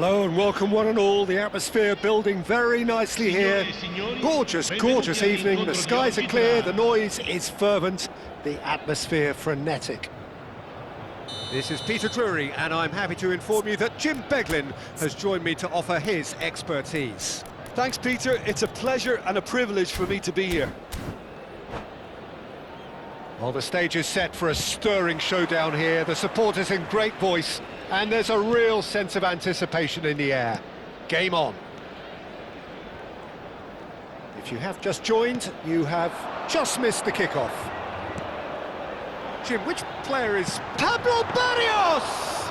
Hello and welcome one and all. The atmosphere building very nicely here. Gorgeous, gorgeous evening. The skies are clear, the noise is fervent, the atmosphere frenetic. This is Peter Drury and I'm happy to inform you that Jim Beglin has joined me to offer his expertise. Thanks, Peter. It's a pleasure and a privilege for me to be here. Well, the stage is set for a stirring showdown here. The supporters in great voice, and there's a real sense of anticipation in the air. Game on. If you have just joined, you have just missed the kickoff. Jim, which player is Pablo Barrios?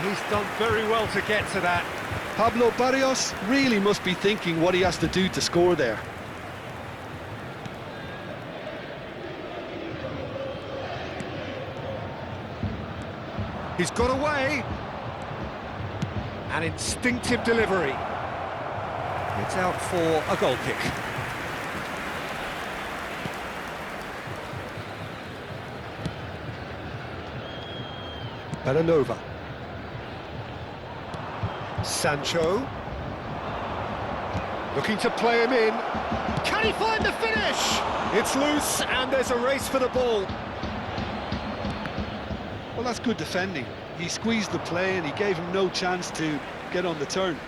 He's done very well to get to that. Pablo Barrios really must be thinking what he has to do to score there. He's got away. An instinctive delivery. It's out for a goal kick. Belanova. Sancho. Looking to play him in. Can he find the finish? It's loose and there's a race for the ball. Well, that's good defending. He squeezed the play and he gave him no chance to get on the turn.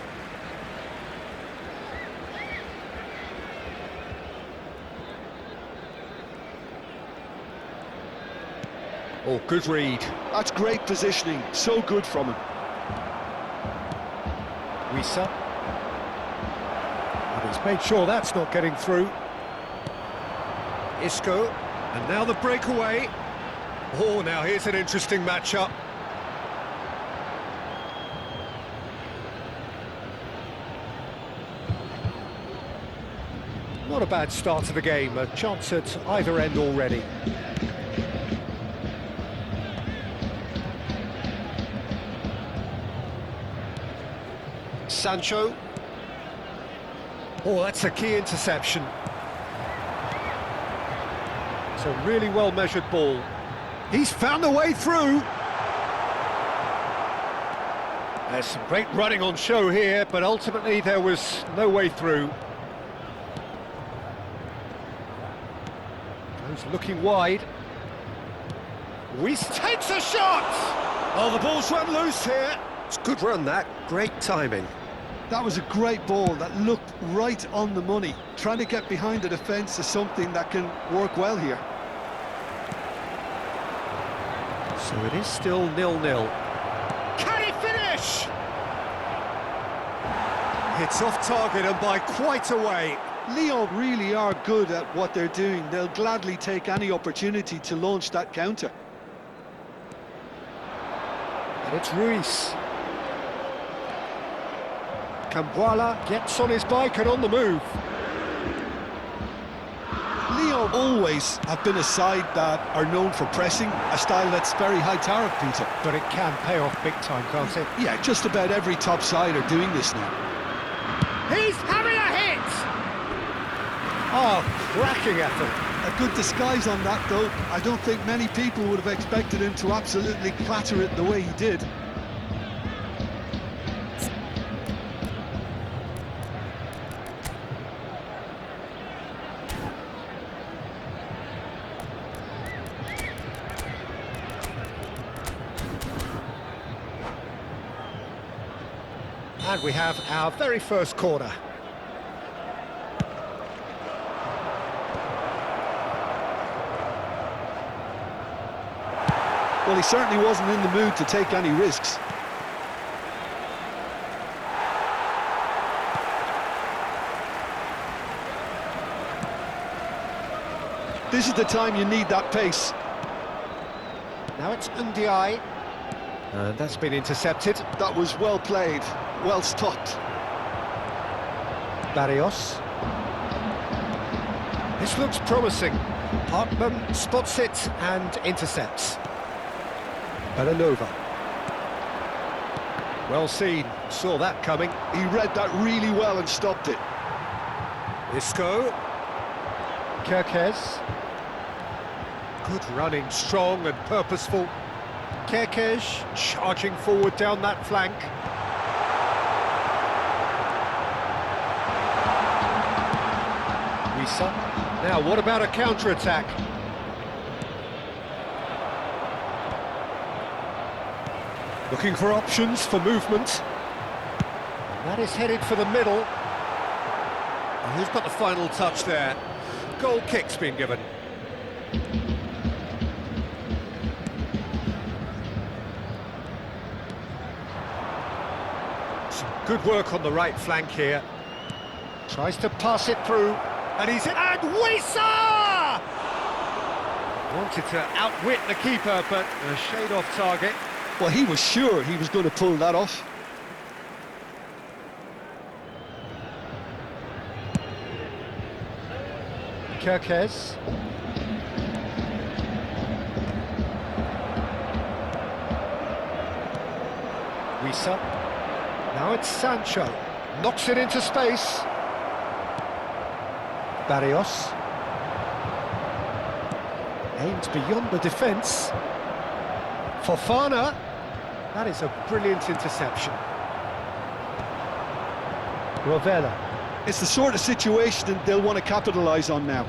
Oh, good read. That's great positioning. So good from him. Wissa. And he's made sure that's not getting through. Isco. And now the breakaway. Oh, now here's an interesting matchup. Not a bad start to the game, a chance at either end already. Sancho. Oh, that's a key interception. It's a really well-measured ball. He's found a way through. There's some great running on show here, but ultimately there was no way through. Goes looking wide. Weiss takes a shot! Oh, the ball's run loose here. It's a good run, that. Great timing. That was a great ball that looked right on the money. Trying to get behind the defence is something that can work well here. So it is still 0-0. Can he finish? It's off target and by quite a way. Lyon really are good at what they're doing. They'll gladly take any opportunity to launch that counter. And it's Ruiz. Cambuala gets on his bike and on the move. Lyon always have been a side that are known for pressing, a style that's very high tariff, Peter. But it can pay off big time, can't it? Yeah, just about every top side are doing this now. He's having a hit! Oh, cracking effort. A good disguise on that, though. I don't think many people would have expected him to absolutely clatter it the way he did. And we have our very first corner. Well, he certainly wasn't in the mood to take any risks. This is the time you need that pace. Now it's Ndiaye. And that's been intercepted. That was well played, well stopped. Barrios. This looks promising. Hartman spots it and intercepts. Belanova. Well seen, saw that coming. He read that really well and stopped it. Isco. Kerkez. Good running, strong and purposeful. Kerkez charging forward down that flank. Wisa. Now, what about a counter-attack? Looking for options for movement. And that is headed for the middle. And who's got the final touch there? Goal kick's been given. Some good work on the right flank here. Tries to pass it through, and he's in. And Wisa! Wanted to outwit the keeper, but a shade off target. Well, he was sure he was going to pull that off. Kirkes. Wisa. Now it's Sancho. Knocks it into space. Barrios. Aims beyond the defence. Fofana. That is a brilliant interception. Rovella. It's the sort of situation that they'll want to capitalise on now.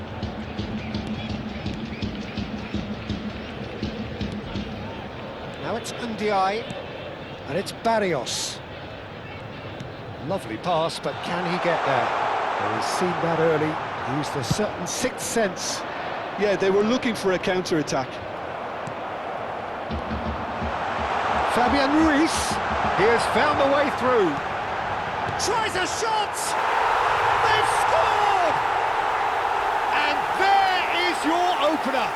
Now it's Ndiaye, and it's Barrios. Lovely pass, but can he get there? Well, he's seen that early, used a certain sixth sense. Yeah, they were looking for a counter-attack. Fabian Ruiz, he has found the way through. Tries a shot! They've scored! And there is your opener.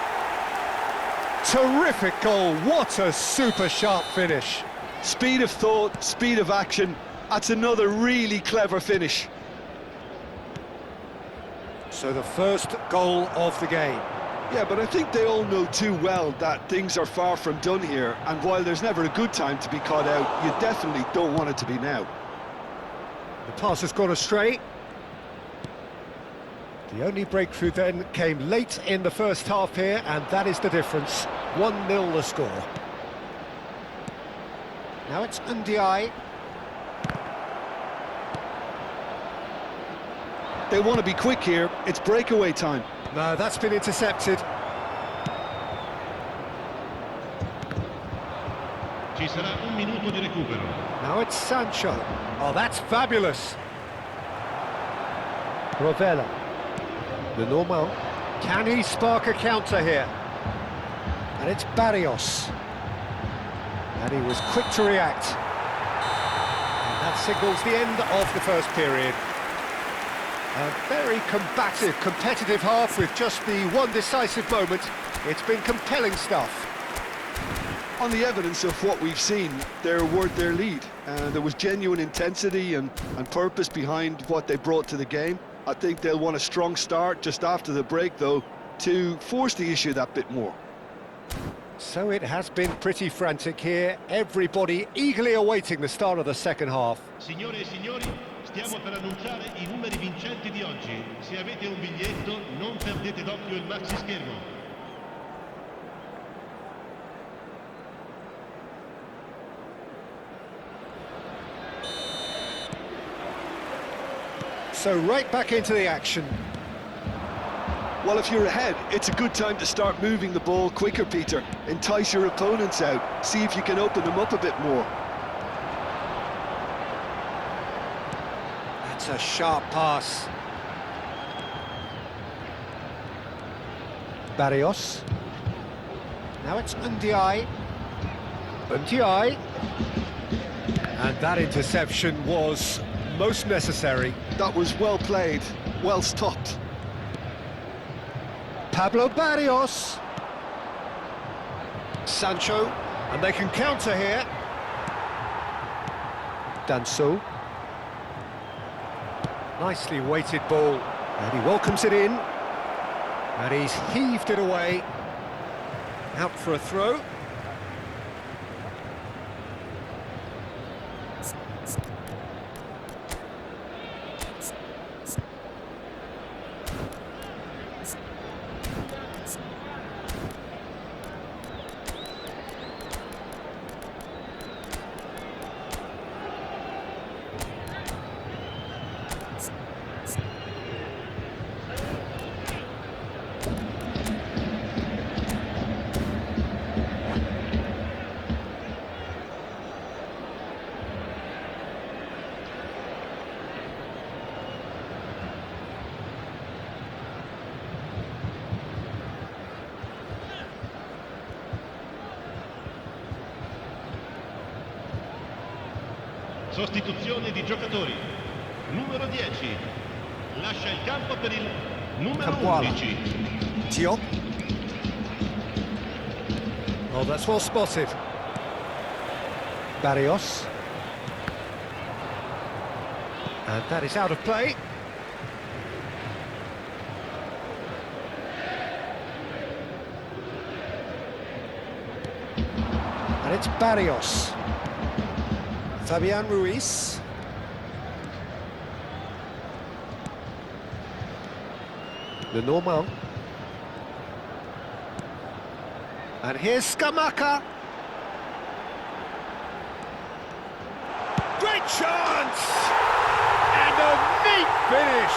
Terrific goal, what a super sharp finish. Speed of thought, speed of action, that's another really clever finish. So the first goal of the game. Yeah, but I think they all know too well that things are far from done here, and while there's never a good time to be caught out, you definitely don't want it to be now. The pass has gone astray. The only breakthrough then came late in the first half here, and that is the difference. 1-0 the score. Now it's Ndiaye. They want to be quick here, it's breakaway time. No, that's been intercepted. Ci sarà un minuto di recupero. Now it's Sancho. Oh, that's fabulous. Rovella. The normal. Can he spark a counter here? And it's Barrios. And he was quick to react. And that signals the end of the first period. A very combative, competitive half with just the one decisive moment. It's been compelling stuff. On the evidence of what we've seen, they're worth their lead. There was genuine intensity and purpose behind what they brought to the game. I think they'll want a strong start just after the break, though, to force the issue that bit more. So it has been pretty frantic here. Everybody eagerly awaiting the start of the second half. Signore e signori, stiamo per annunciare I numeri vincenti di oggi. Se avete un biglietto, non perdete d'occhio il maxi schermo. So right back into the action. Well, if you're ahead, it's a good time to start moving the ball quicker, Peter. Entice your opponents out. See if you can open them up a bit more. That's a sharp pass. Barrios. Now it's Ndiaye. Ndiaye. And that interception was most necessary. That was well played, well stopped. Pablo Barrios. Sancho, and they can counter here. Danso. Nicely weighted ball, and he welcomes it in. And he's heaved it away. Out for a throw. Sostituzione di giocatori. Numero 10. Lascia il campo per il numero Campuala. 11. Diop. Oh, that's well spotted. Barrios. And that is out of play. And it's Barrios. Fabian Ruiz. Lenormand. And here's Scamacca. Great chance! And a neat finish!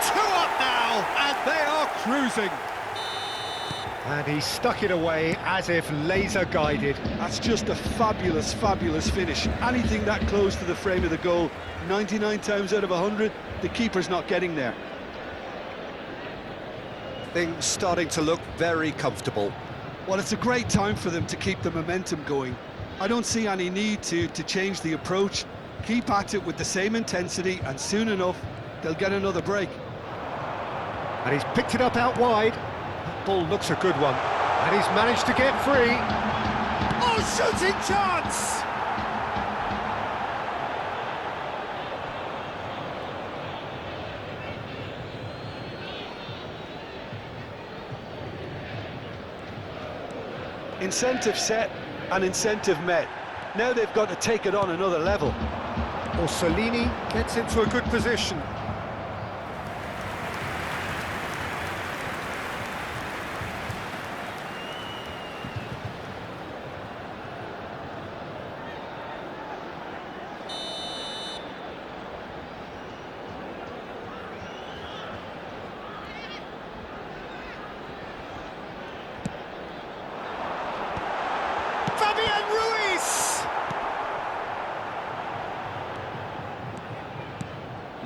2 up now, and they are cruising. And he stuck it away as if laser guided. That's just a fabulous, fabulous finish. Anything that close to the frame of the goal, 99 times out of 100, the keeper's not getting there. Things starting to look very comfortable. Well, it's a great time for them to keep the momentum going. I don't see any need to change the approach. Keep at it with the same intensity, and soon enough, they'll get another break. And he's picked it up out wide. That ball looks a good one. And he's managed to get free. Oh, shooting chance! Incentive set and incentive met. Now they've got to take it on another level. Orsolini gets into a good position. Fabian Ruiz!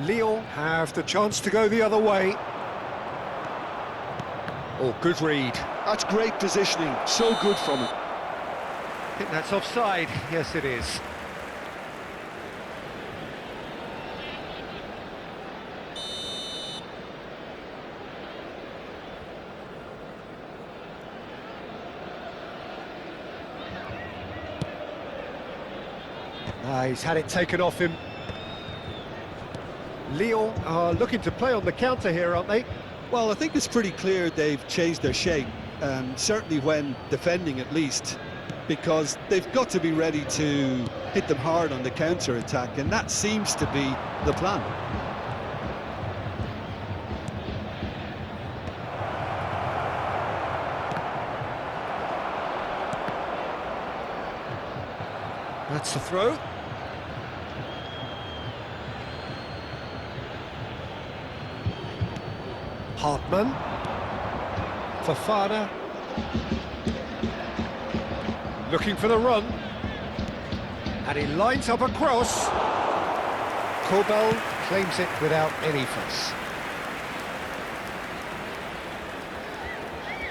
Lyon have the chance to go the other way. Oh, good read. That's great positioning, so good from him. I think that's offside. Yes, it is. He's had it taken off him. Lyon are looking to play on the counter here, aren't they? Well, I think it's pretty clear they've changed their shape, certainly when defending at least, because they've got to be ready to hit them hard on the counter-attack, and that seems to be the plan. That's the throw. Hartmann. Fofana. Looking for the run. And he lines up a cross. Kobel claims it without any fuss.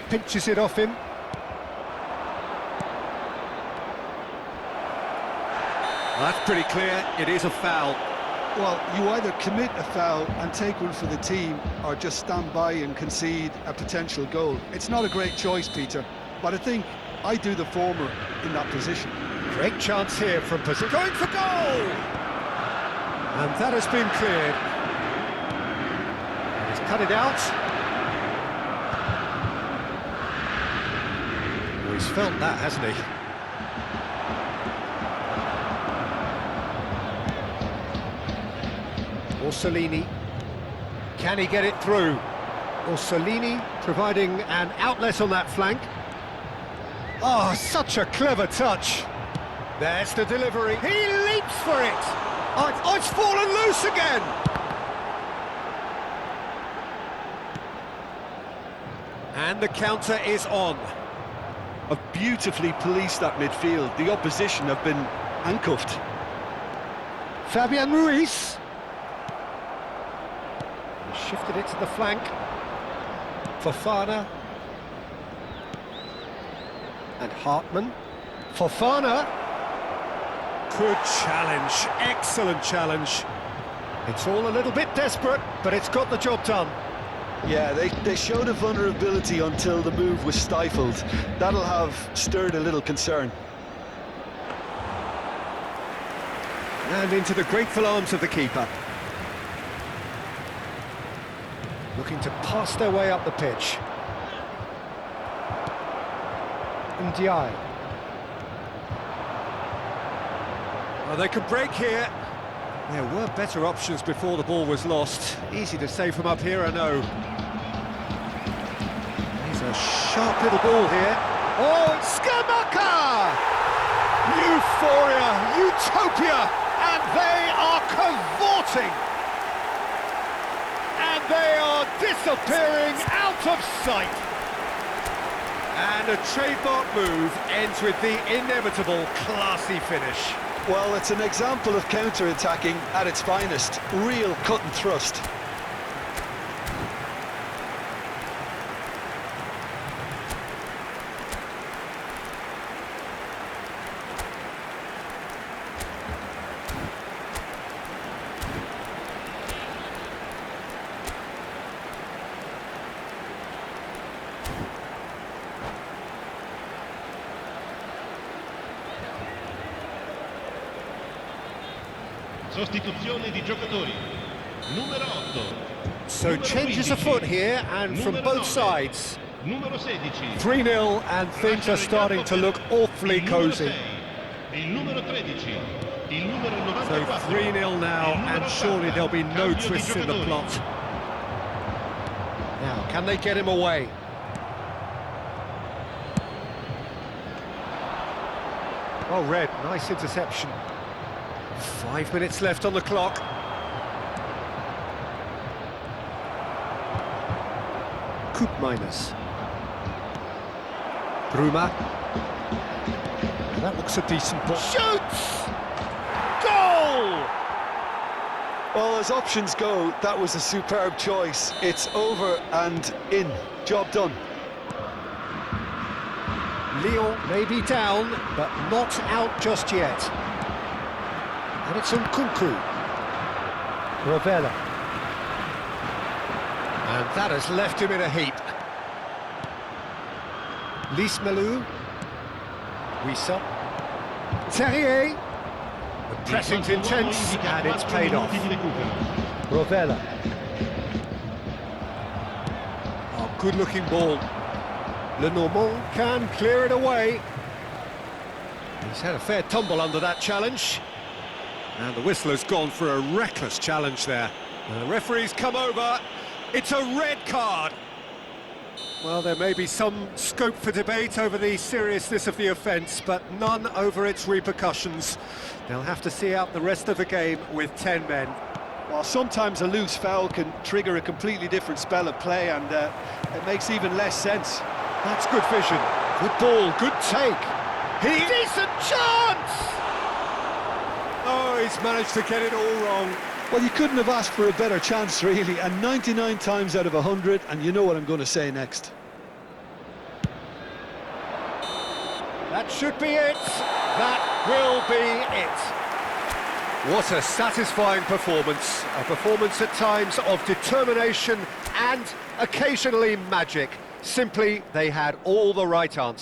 Pinches it off him. That's pretty clear, it is a foul. Well, you either commit a foul and take one for the team, or just stand by and concede a potential goal. It's not a great choice, Peter, but I think I do the former in that position. Great chance here from position. Going for goal! And that has been cleared. He's cut it out. Oh, he's felt that, hasn't he? Orsolini, can he get it through? Orsolini providing an outlet on that flank. Oh, such a clever touch. There's the delivery. He leaps for it. Oh, it's fallen loose again. And the counter is on. Have beautifully policed that midfield. The opposition have been handcuffed. Fabian Ruiz. Shifted it to the flank. Fofana. And Hartmann. Fofana. Good challenge, excellent challenge. It's all a little bit desperate, but it's got the job done. Yeah, they showed a vulnerability until the move was stifled. That'll have stirred a little concern. And into the grateful arms of the keeper. Looking to pass their way up the pitch. Ndiaye. Oh, they could break here. There were better options before the ball was lost. Easy to save from up here, I know. Here's a sharp little ball here. Oh, it's Skamaka! Euphoria, utopia, and they are cavorting. And they are disappearing out of sight. And a trademark move ends with the inevitable classy finish. Well, it's an example of counter-attacking at its finest. Real cut and thrust. Sostituzione di giocatori. Numero 8. So changes afoot here, and from both sides. Numero 16. 3-0, and things are starting to look awfully cosy. Il numero 13. Il numero So 94. 3-0 now, and surely there'll be no twists in the plot. Now, can they get him away? Oh, Red, nice interception. 5 minutes left on the clock. Koopmeiners. Bruma. That looks a decent ball. Shoots! Goal! Well, as options go, that was a superb choice. It's over and in. Job done. Lyon may be down, but not out just yet. And it's Nkunku. Ravella. And that has left him in a heap. Lismalu. Wissa. Terrier. The pressing's intense, and it's paid off. Ravella. Oh, good-looking ball. Lenormand can clear it away. He's had a fair tumble under that challenge. And the whistler's gone for a reckless challenge there. And the referee's come over. It's a red card. Well, there may be some scope for debate over the seriousness of the offence, but none over its repercussions. They'll have to see out the rest of the game with 10 men. Well, sometimes a loose foul can trigger a completely different spell of play, and it makes even less sense. That's good vision. Good ball, good take. Decent chance! Oh, he's managed to get it all wrong. Well, you couldn't have asked for a better chance, really, and 99 times out of 100, and you know what I'm going to say next. That should be it. That will be it. What a satisfying performance. A performance at times of determination and occasionally magic. Simply, they had all the right answers.